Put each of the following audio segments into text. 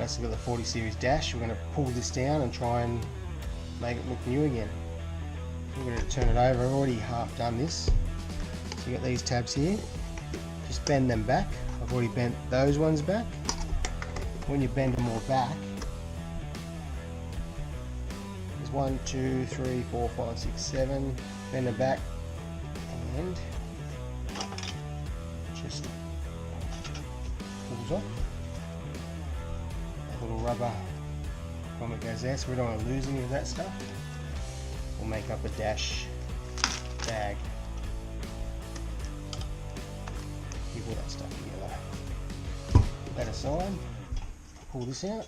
basically got the 40 series dash. We're going to pull this down and try and make it look new again. We're going to turn it over. I've already half done this. So you got these tabs here. Just bend them back. I've already bent those ones back. When you bend them all back, there's 1, 2, 3, 4, 5, 6, 7. Bend them back and just pulls off. That little rubber grommet goes there, so we don't want to lose any of that stuff. We'll make up a dash bag. Keep all that stuff together. Put that aside. Pull this out.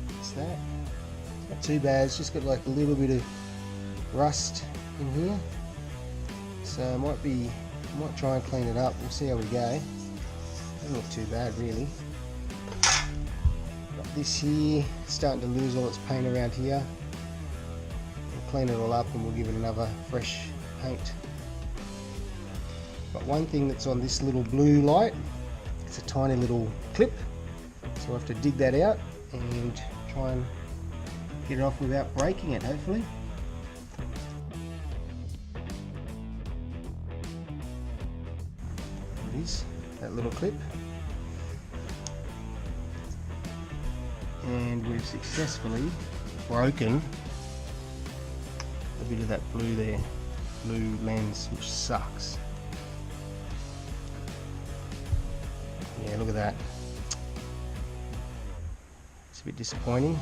That's that. Not too bad. It's just got like a little bit of rust in here. So I might try and clean it up. We'll see how we go. Doesn't look too bad really. Got this here starting to lose all its paint around here. We'll clean it all up and we'll give it another fresh paint. But one thing that's on this little blue light, it's a tiny little clip, so we'll have to dig that out and try and get it off without breaking it, hopefully. There it is, that little clip. And we've successfully broken a bit of that blue there, blue lens, which sucks. Yeah, look at that. It's a bit disappointing.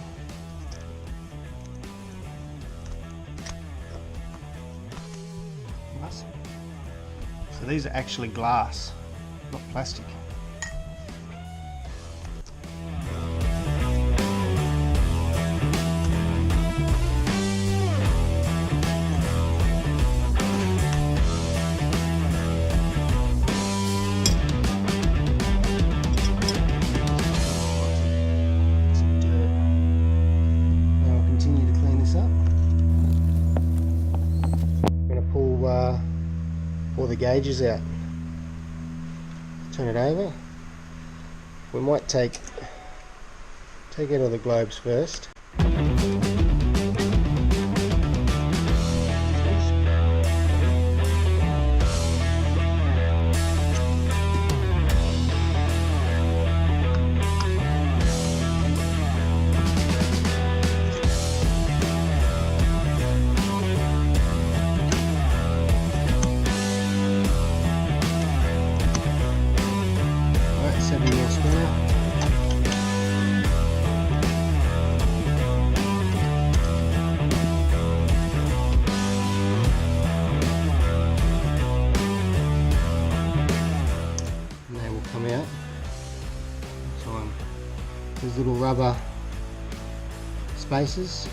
So these are actually glass, not plastic. All the gauges out. Turn it over. We might take out all the globes first. Out. So these little rubber spaces.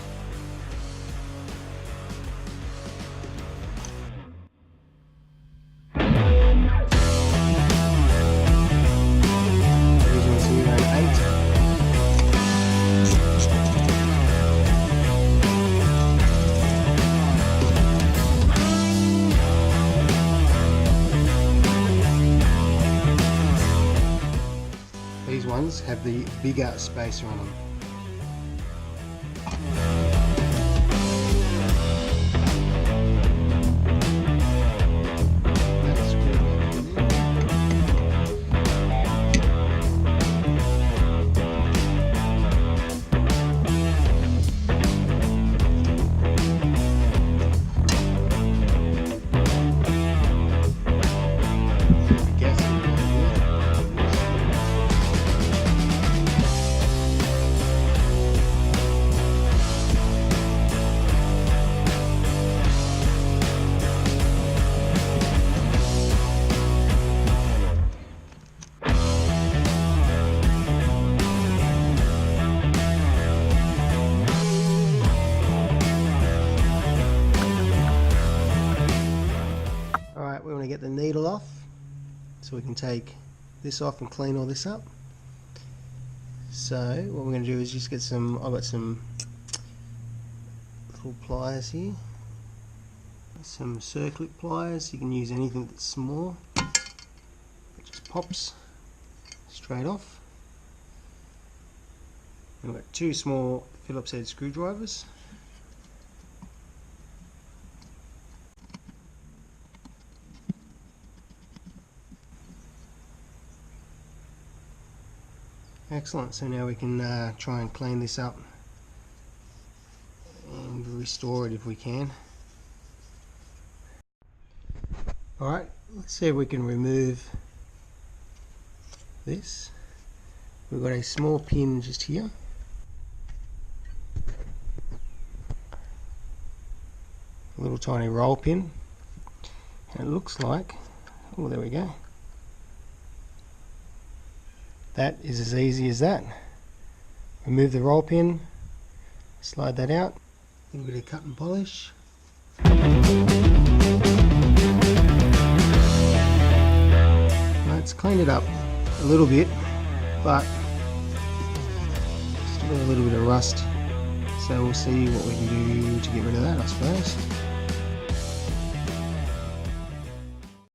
These ones have the bigger spacer on them. We want to get the needle off so we can take this off and clean all this up. So what we're going to do is just get some, I've got some little pliers here, some circlip pliers. You can use anything that's small. It just pops straight off. And we've got 2 small Phillips head screwdrivers. Excellent, so now we can try and clean this up and restore it if we can. Alright, let's see if we can remove this. We've got a small pin just here. A little tiny roll pin. And it looks like, oh, there we go. That is as easy as that. Remove the roll pin, slide that out, a little bit of cut and polish. Let's clean it up a little bit, but still got a little bit of rust, so we'll see what we can do to get rid of that, I suppose.